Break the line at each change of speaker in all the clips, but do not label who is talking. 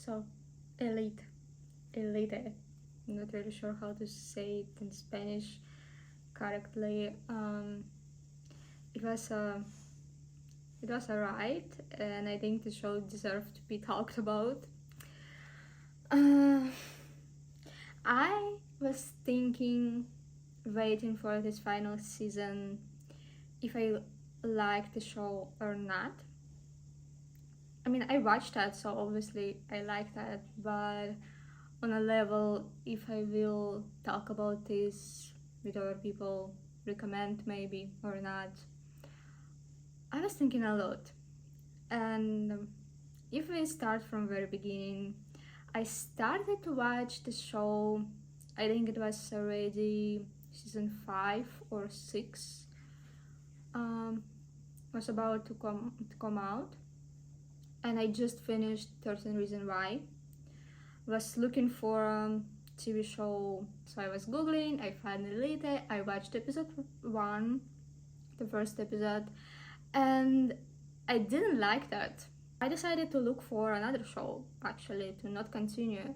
So, Élite, Élite. I'm not really sure how to say it in Spanish correctly. It was a it was a ride, and I think the show deserved to be talked about. Uh, I was thinking, waiting for this final season, if I like the show or not. I mean, I watched that, so obviously I like that, but on a level, if I will talk about this with other people, recommend maybe or not, I was thinking a lot. And if we start from very beginning, I started to watch the show, I think it was already season 5 or 6, was about to come out, and I just finished 13 Reasons Why. Was looking for a TV show, so I was googling. I found Élite. I watched episode 1, the first episode, and I didn't like that. I decided to look for another show, actually, to not continue,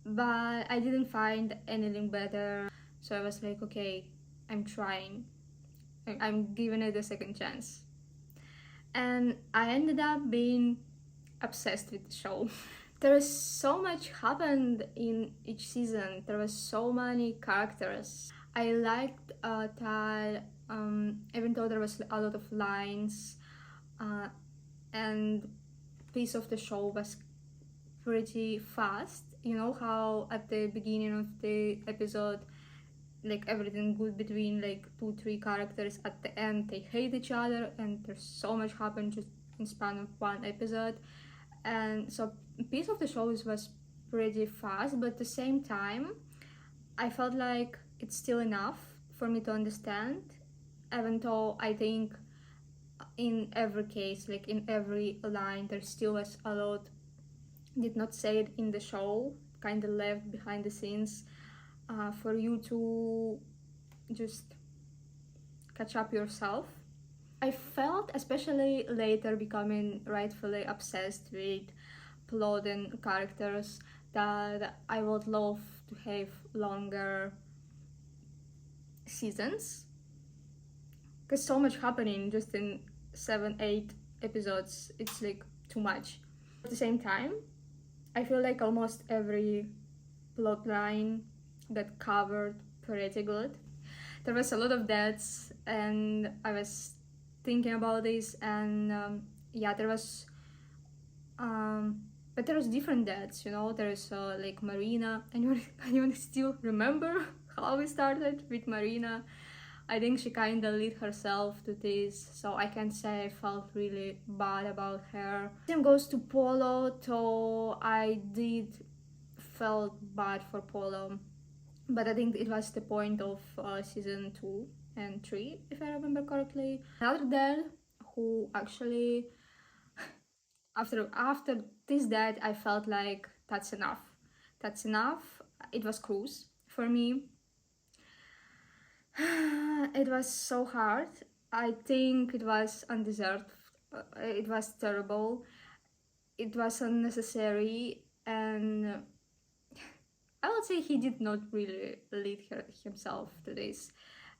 but I didn't find anything better. So I was like, okay, I'm trying. I'm giving it a second chance, and I ended up being obsessed with the show. There is so much happened in each season. There was so many characters. I liked that even though there was a lot of lines, and piece of the show was pretty fast. You know how at the beginning of the episode, like everything good between like 2-3 characters, at the end they hate each other, and there's so much happened just in span of one episode. And so piece of the show was pretty fast, but at the same time I felt like it's still enough for me to understand, even though I think in every case, like in every line, there still was a lot did not say it in the show, kind of left behind the scenes, for you to just catch up yourself. I felt, especially later becoming rightfully obsessed with plot and characters, that I would love to have longer seasons, because so much happening just in 7-8 episodes, it's like too much. At the same time, I feel like almost every plot line got covered pretty good. There was a lot of deaths, and I was thinking about this, and yeah, there was but there was different deaths, you know. There's like Marina. Anyone still remember how we started with Marina? I think she kind of led herself to this, so I can say I felt really bad about her. Same goes to Polo, though I did felt bad for Polo, but I think it was the point of season 2 and 3, if I remember correctly. Another dad who actually, after this dad, I felt like that's enough. That's enough. It was Cruz for me. It was so hard. I think it was undeserved. It was terrible. It was unnecessary, and I would say he did not really lead himself to this.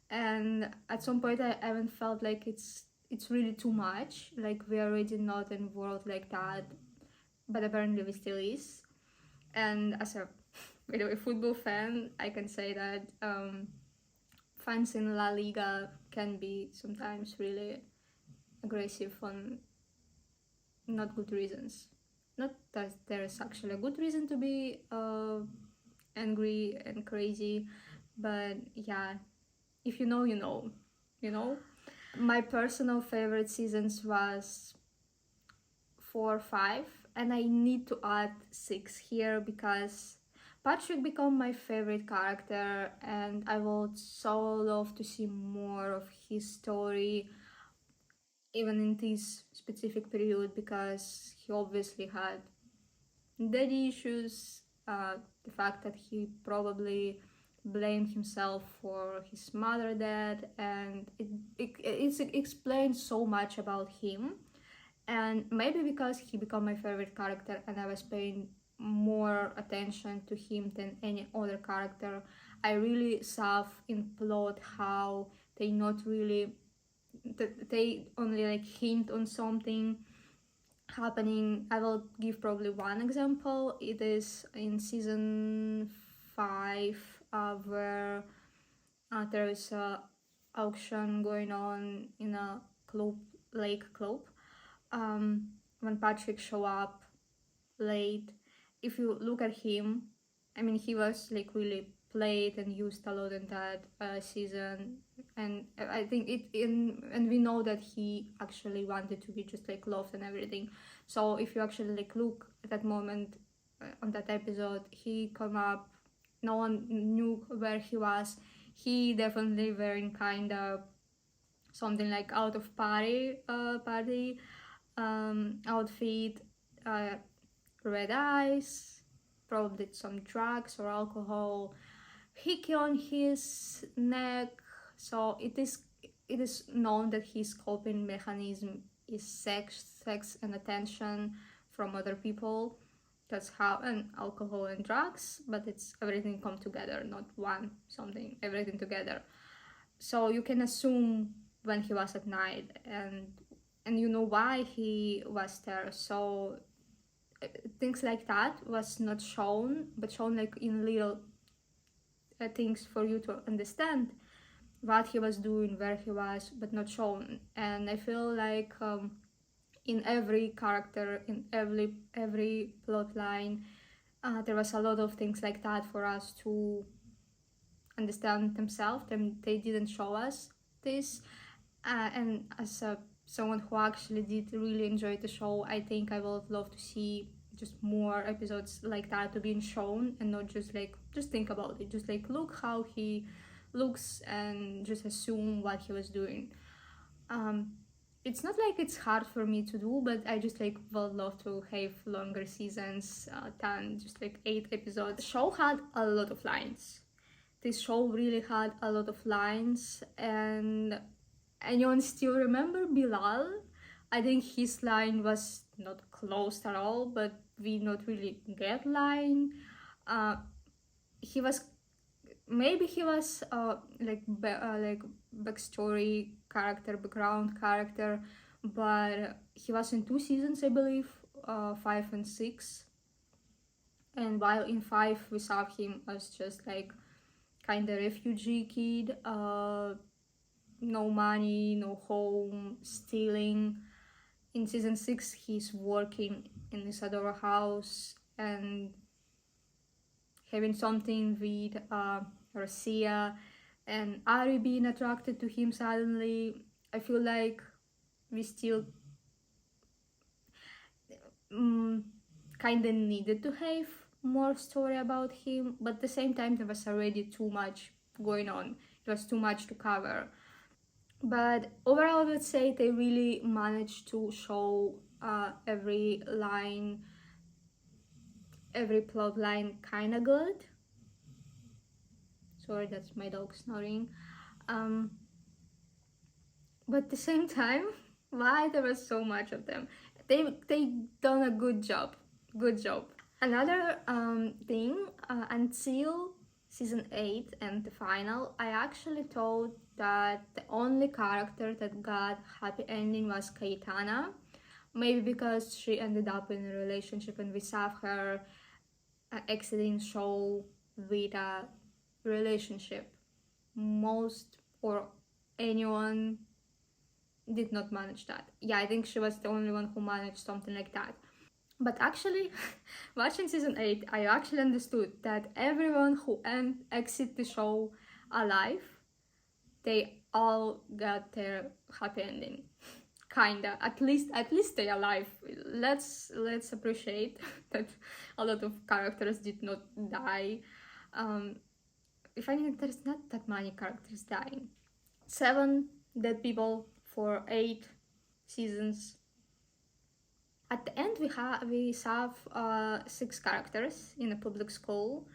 And at some point, I even felt like it's really too much. Like, we are already not in a world like that, but apparently we still is. And as a, by the way, football fan, I can say that fans in La Liga can be sometimes really aggressive on not good reasons. Not that there is actually a good reason to be angry and crazy, but yeah, if you know, you know, you know. My personal favorite seasons was 4, 5, and I need to add 6 here because Patrick became my favorite character, and I would so love to see more of his story, even in this specific period, because he obviously had daddy issues, the fact that he probably blamed himself for his mother death, and it explains so much about him. And maybe because he became my favorite character and I was paying more attention to him than any other character, I really saw in plot how they not really, they only like hint on something happening. I will give probably one example. It is in season 5, where there is a auction going on in a club, lake club. When Patrick show up late, if you look at him, I mean, he was like really played and used a lot in that season, and I think it in, and we know that he actually wanted to be just like loved and everything. So if you actually like look at that moment on that episode, he come up, no one knew where he was. He definitely wearing kind of something like out of party outfit, uh, red eyes, probably some drugs or alcohol, hickey on his neck. So it is known that his coping mechanism is sex and attention from other people. That's how, and alcohol and drugs, but it's everything come together, not one something, everything together. So you can assume when he was at night, and you know why he was there. So things like that was not shown, but shown like in little things for you to understand what he was doing, where he was, but not shown. And I feel like in every character, in every plot line, there was a lot of things like that for us to understand themselves, and they didn't show us this. And as someone who actually did really enjoy the show, I think I would love to see just more episodes like that to being shown, and not just like just think about it, just like look how he looks and just assume what he was doing. um it's not like it's hard for me to do, but I just like would love to have longer seasons than just like 8 episodes. The show had a lot of lines. This show really had a lot of lines, and anyone still remember Bilal? I think his line was not closed at all, but we not really get line. Uh, he was, maybe he was like backstory character, background character, but he was in 2 seasons, I believe, 5 and 6. And while in 5 we saw him as just like kind of refugee kid, no money, no home, stealing. In season 6, he's working in Isadora house and having something with Rosia, and Ari being attracted to him suddenly. I feel like we still um, kind of needed to have more story about him, but at the same time, there was already too much going on. It was too much to cover. But overall, I would say they really managed to show every line, every plot line kind of good. Sorry, that's my dog snoring. Um, but at the same time, why there was so much of them? They done a good job. Good job. Another thing, until season 8 and the final, I actually thought that the only character that got happy ending was Kaitana. Maybe because she ended up in a relationship and we saw her exiting show with a relationship. Most or anyone did not manage that. Yeah, I think she was the only one who managed something like that. But actually, watching season 8, I actually understood that everyone who exit the show alive, they all got their happy ending. Kinda. At least they alive. Let's appreciate that a lot of characters did not die. Um, if I think there's not that many characters dying. 7 dead people for 8 seasons. At the end, we have 6 characters in a public school: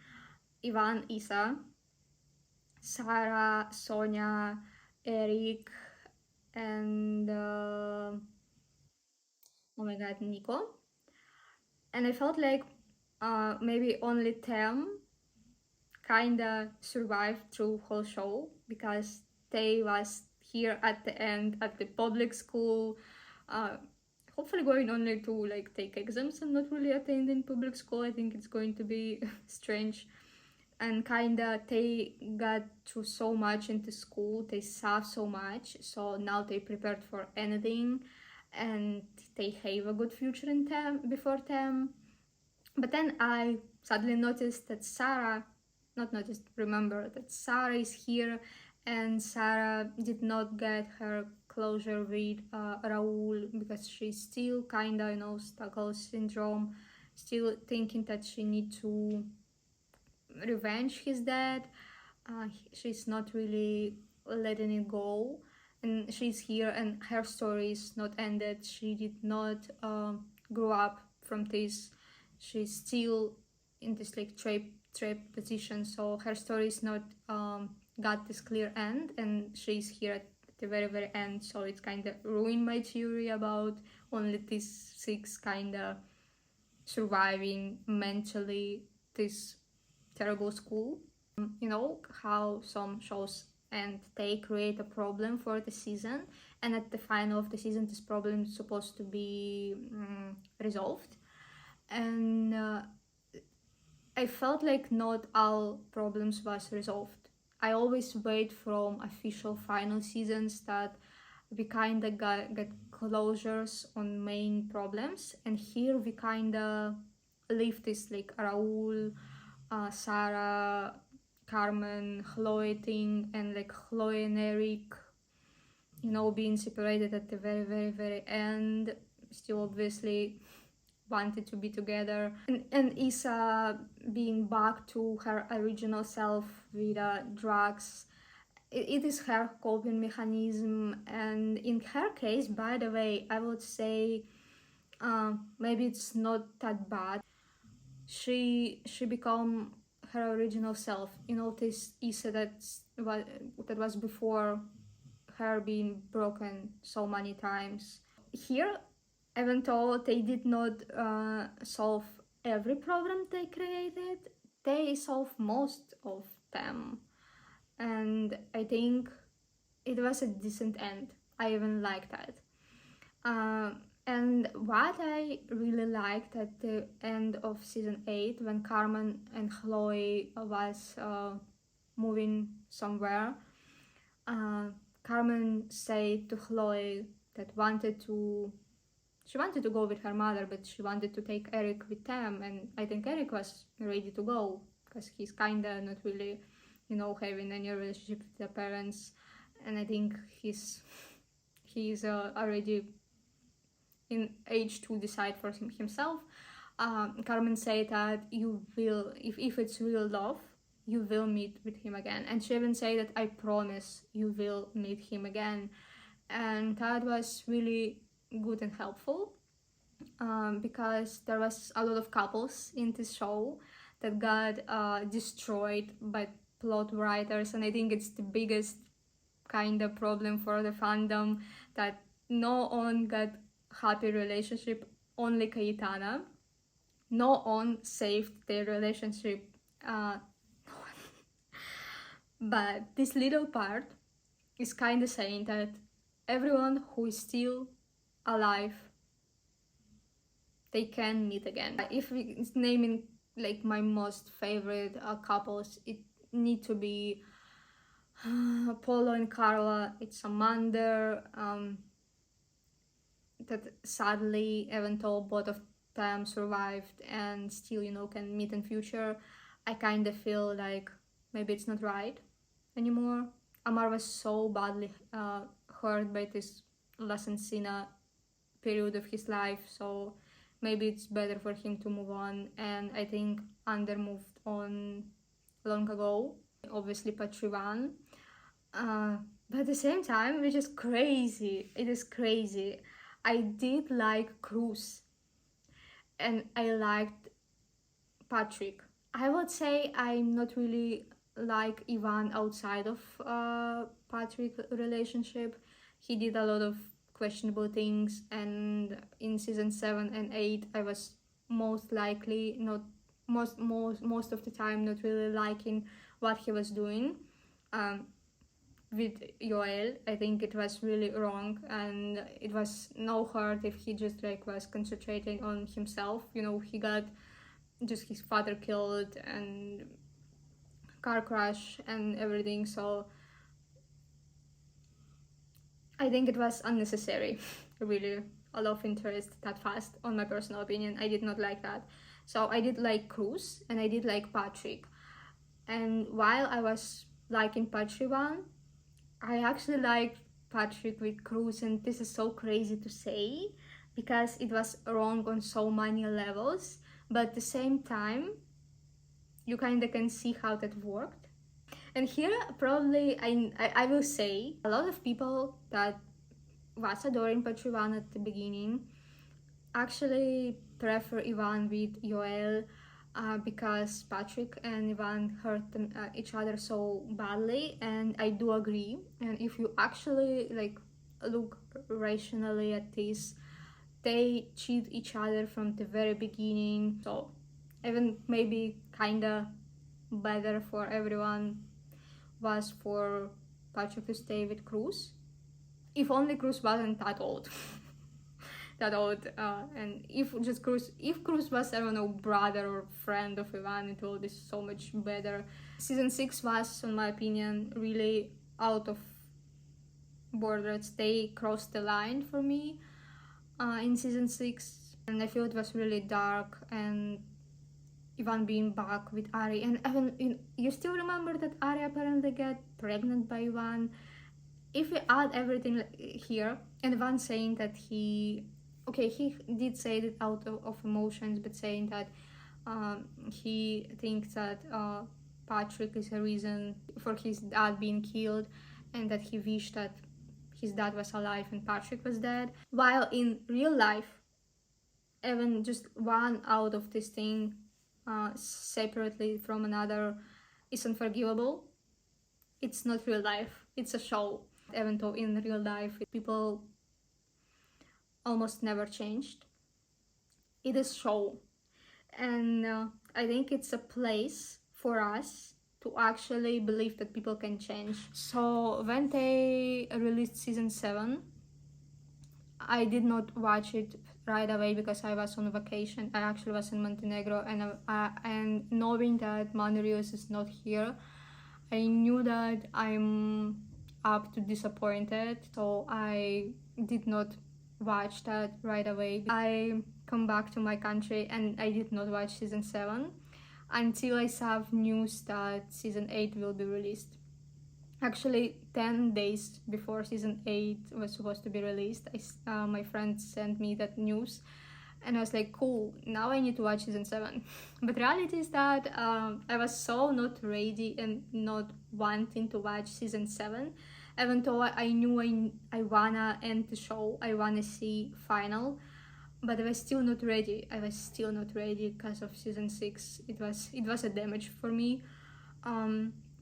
Ivan, Isa, Sarah, Sonia, Eric, and oh my god, Nico. And I felt like maybe only Tem kinda survived through whole show because they was here at the end at the public school, uh, hopefully going only to like take exams and not really attending public school. I think it's going to be strange. And kinda they got through so much into school, they suffered so much, so now they prepared for anything, and they have a good future in them before them. But then I suddenly noticed that Sarah, not noticed, remember that Sarah is here, and Sarah did not get her closure with Raul because she's still kinda, Stockholm syndrome, still thinking that she need to revenge his dad. She's not really letting it go, and she's here, and her story is not ended. She did not grow up from this. She's still in this like trap position, so her story is not got this clear end, and she's here at the very end. So it's kind of ruined my theory about only these six kind of surviving mentally this terrible school. You know how some shows and they create a problem for the season, and at the final of the season this problem is supposed to be resolved. And I felt like not all problems was resolved. I always wait from official final seasons that we kinda get closures on main problems, and here we kinda leave this like Raul, Sarah, Carmen, Chloe thing, and like Chloe and Eric, being separated at the very end, still obviously wanted to be together, and Isa being back to her original self with drugs. It is her coping mechanism, and in her case, by the way, I would say maybe it's not that bad. She become her original self. This Isa that was before her being broken so many times. Here, even though they did not solve every problem they created, they solve most of them, and I think it was a decent end. I even like that. And what I really liked at the end of season 8, when Carmen and Chloe was moving somewhere, Carmen said to Chloe that she wanted to go with her mother, but she wanted to take Eric with them, and I think Eric was ready to go because he's kinda not really, having any relationship with the parents, and I think he's already in age to decide for himself. Carmen said that you will, if it's real love, you will meet with him again, and she even said that I promise you will meet him again, and that was really good and helpful, because there was a lot of couples in this show that got destroyed by plot writers, and I think it's the biggest kind of problem for the fandom that no one got happy relationship, only Cayetana. No one saved their relationship. But this little part is kind of saying that everyone who is still alive, they can meet again. If it's naming like my most favorite couples, it need to be Polo and Carla. It's Amanda. That sadly, even though both of them survived and still, can meet in future, I kind of feel like maybe it's not right anymore. Amar was so badly hurt by this La Encina period of his life, so maybe it's better for him to move on, and I think Ander moved on long ago. Obviously Patrivan. But at the same time, which is crazy, it is crazy. I did like Cruz, and I liked Patrick. I would say I'm not really like Ivan outside of Patrick relationship. He did a lot of questionable things, and in season 7 and 8 I was most likely not most of the time not really liking what he was doing with Joel. I think it was really wrong, and it was no hurt if he just like was concentrating on himself. You know, he got just his father killed and car crash and everything, so I think it was unnecessary. Really, a love interest that fast, on my personal opinion. I did not like that. So I did like Cruz and I did like Patrick. And while I was liking Patrick one, I actually liked Patrick with Cruz, and this is so crazy to say because it was wrong on so many levels, but at the same time, you kind of can see how that worked. And here, probably, I will say a lot of people that was adoring Patrick at the beginning actually prefer Ivan with Yoel because Patrick and Ivan hurt each other so badly, and I do agree. And if you actually like look rationally at this, they cheat each other from the very beginning. So even maybe kinda better for everyone was for Patrick to stay with Cruz. If only Cruz wasn't that old. That old, and if Cruz was, I don't know, brother or friend of Ivan, it would be so much better. Season 6 was, in my opinion, really out of borders. They crossed the line for me in season 6, and I feel it was really dark, and Ivan being back with Ari, and even you still remember that Ari apparently got pregnant by Ivan. If we add everything here, and Ivan saying that he did say it out of emotions, but saying that he thinks that Patrick is a reason for his dad being killed, and that he wished that his dad was alive and Patrick was dead. While in real life, even just one out of this thing separately from another is unforgivable. It's not real life, it's a show. Even though in real life people almost never changed, it is show. And I think it's a place for us to actually believe that people can change. So when they released season 7, I did not watch it right away because I was on vacation. I actually was in Montenegro, and knowing that Manurius is not here, I knew that I'm up to disappointed, so I did not watch that right away. I come back to my country and I did not watch season 7 until I saw news that season 8 will be released. Actually, 10 days before season 8 was supposed to be released, my friend sent me that news, and I was like, cool, now I need to watch season 7. But reality is that I was so not ready and not wanting to watch season 7, even though I knew I wanna end the show, I wanna see final, but I was still not ready. I was still not ready because of season 6. It was a damage for me.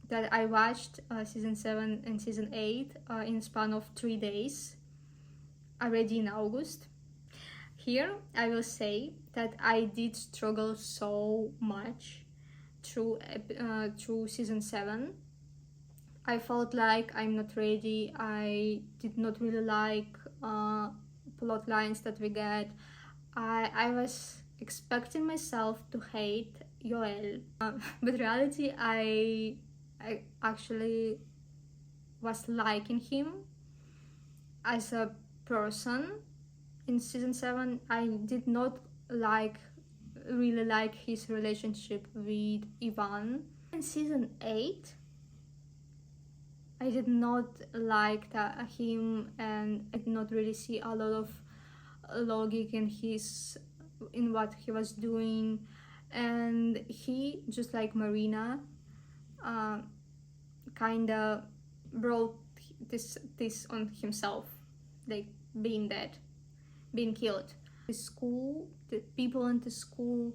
That I watched season 7 and season 8 in span of 3 days, already in August. Here, I will say that I did struggle so much through season 7. I felt like I'm not ready. I did not really like plot lines that we get. I was expecting myself to hate Yoel, but reality, I actually was liking him as a person. In season 7, I did not really like his relationship with Ivan. In season 8, I did not like him, and I did not really see a lot of logic in what he was doing, and he, just like Marina, kinda brought this on himself, like being dead, being killed. The people in the school,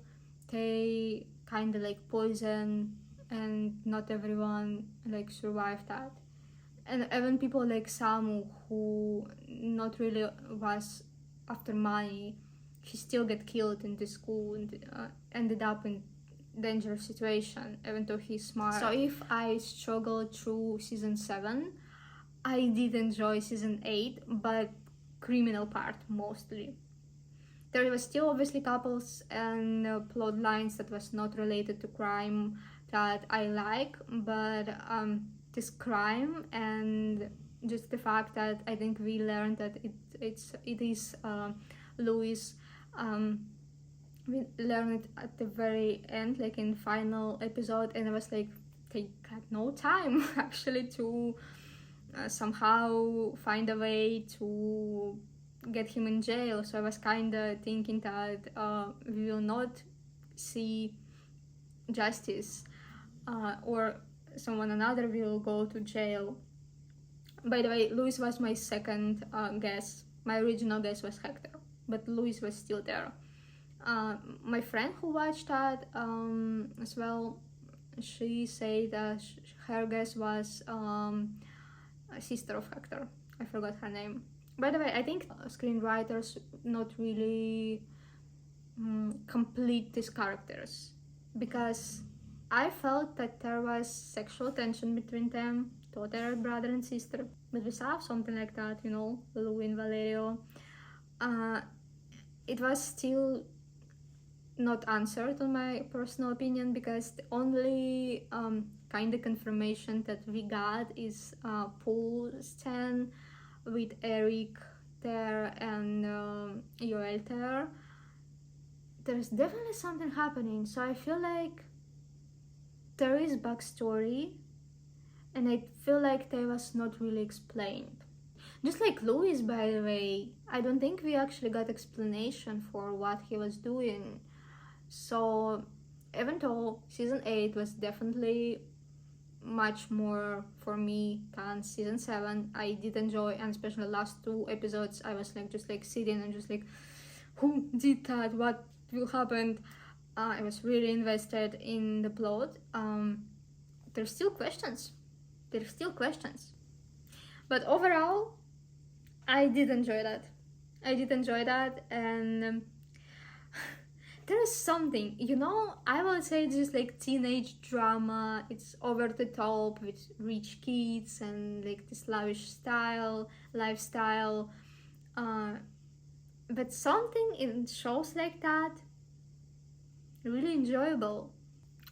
they kind of like poison, and not everyone like survived that. And even people like Samu, who not really was after money, he still get killed in the school and ended up in dangerous situation, even though he's smart. So if I struggled through season 7, I did enjoy season 8, but criminal part mostly. There was still obviously couples and plot lines that was not related to crime that I like, but this crime and just the fact that I think we learned that it is Louis. We learned it at the very end, like in final episode, and I was like, they had no time actually to somehow find a way to get him in jail. So I was kind of thinking that we will not see justice, or someone another will go to jail. By the way, Louis was my second guess. My original guess was Hector, but Louis was still there. My friend who watched that as well, she said that her guess was a sister of Hector. I forgot her name. By the way, I think screenwriters not really complete these characters, because I felt that there was sexual tension between them, daughter, brother, and sister. But we saw something like that, you know, Louis and Valerio. It was still not answered, in my personal opinion, because the only kind of confirmation that we got is Paul Stan with Eric there and Joel there. There's definitely something happening, so I feel like there is backstory, and I feel like that was not really explained. Just like Louis, by the way, I don't think we actually got explanation for what he was doing. So even though season 8 was definitely much more for me than season 7, I did enjoy, and especially the last 2 episodes, I was like just like sitting and just like, who did that, what will happen. I was really invested in the plot. There's still questions, but overall I did enjoy that. And there is something, you know, I will say it's just like teenage drama. It's over the top with rich kids and like this lavish lifestyle. But something in shows like that really enjoyable.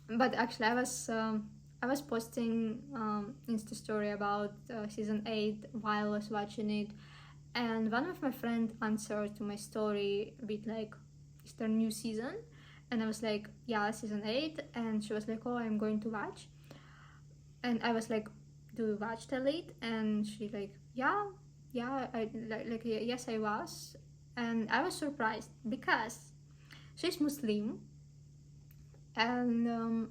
But actually, I was posting Insta story about season 8 while I was watching it, and one of my friends answered to my story with like, is there a new season? And I was like, yeah, season 8. And she was like, oh, I'm going to watch. And I was like, do you watch Élite? And she like, yeah, I like yes, I was. And I was surprised because she's Muslim and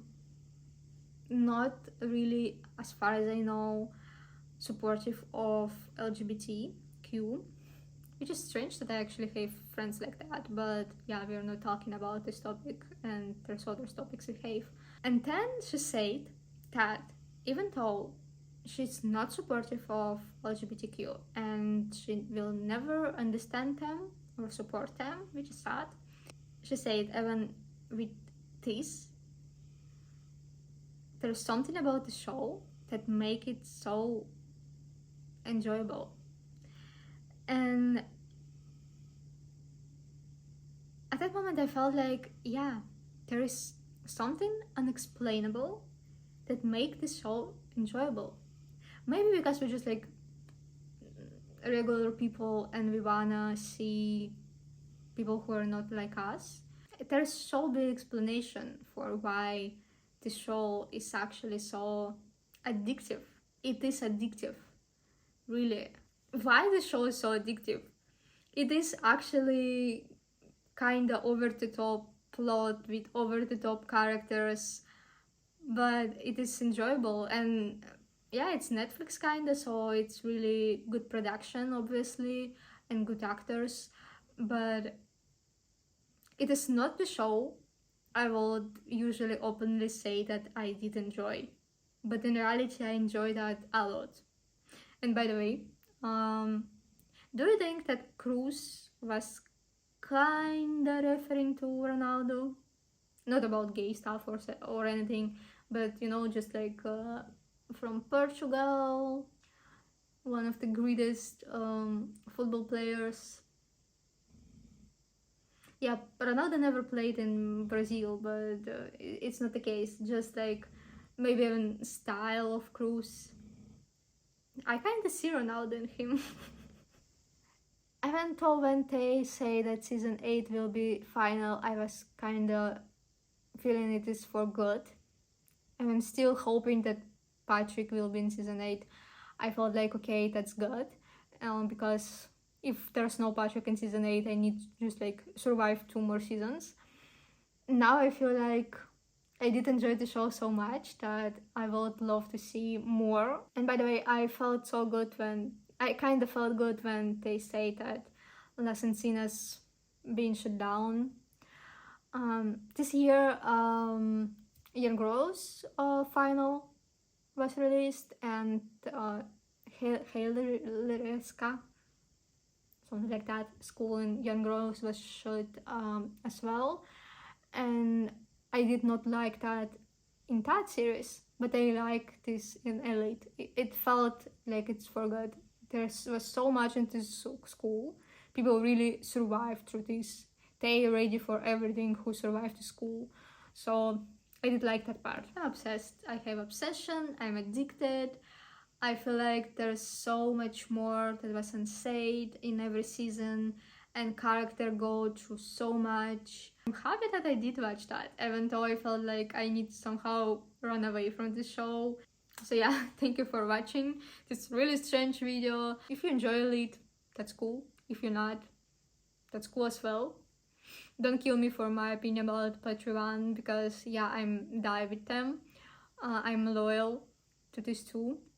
not really, as far as I know, supportive of LGBTQ, which is strange that I actually have friends like that. But yeah, we are not talking about this topic, and there's other topics we have. And then she said that even though she's not supportive of LGBTQ and she will never understand them or support them, which is sad, she said even with this, there's something about the show that make it so enjoyable. And at that moment I felt like, yeah, there is something unexplainable that make this show enjoyable. Maybe because we're just like regular people and we wanna see people who are not like us. There's so big explanation for why this show is actually so addictive. It is addictive, really. Why the show is so addictive? It is actually kind of over the top plot with over the top characters, but it is enjoyable. And yeah, it's Netflix kind of, so it's really good production, obviously, and good actors, but it is not the show I would usually openly say that I did enjoy. But in reality, I enjoy that a lot. And by the way, um, do you think that Cruz was kinda referring to Ronaldo? Not about gay stuff or anything, but you know, just like from Portugal, one of the greatest football players. Yeah, Ronaldo never played in Brazil, but it's not the case. Just like maybe even style of Cruz. I kind of see Ronaldo in him. Even though when they say that season 8 will be final, I was kind of feeling it is for good. And I'm still hoping that Patrick will be in season 8. I felt like, okay, that's good. Because if there's no Patrick in season 8, I need to just like survive 2 more seasons. Now I feel like I did enjoy the show so much that I would love to see more. And by the way, I felt so good when I kind of felt good when they say that Las Encinas being shut down. This year, Ian Gross final was released, and Halereska, something like that, school in Ian Gross was shut as well. And I did not like that in that series, but I like this in Elite. It felt like it's for good. There was so much into school. People really survived through this. They ready for everything who survived the school. So I did like that part. I'm obsessed. I have obsession. I'm addicted. I feel like there's so much more that was unsaid in every season, and character go through so much. I'm happy that I did watch that, even though I felt like I need to somehow run away from the show. So yeah, thank you for watching this really strange video. If you enjoy Elite, that's cool. If you're not, that's cool as well. Don't kill me for my opinion about Patreon, because yeah, I'm die with them. I'm loyal to these two.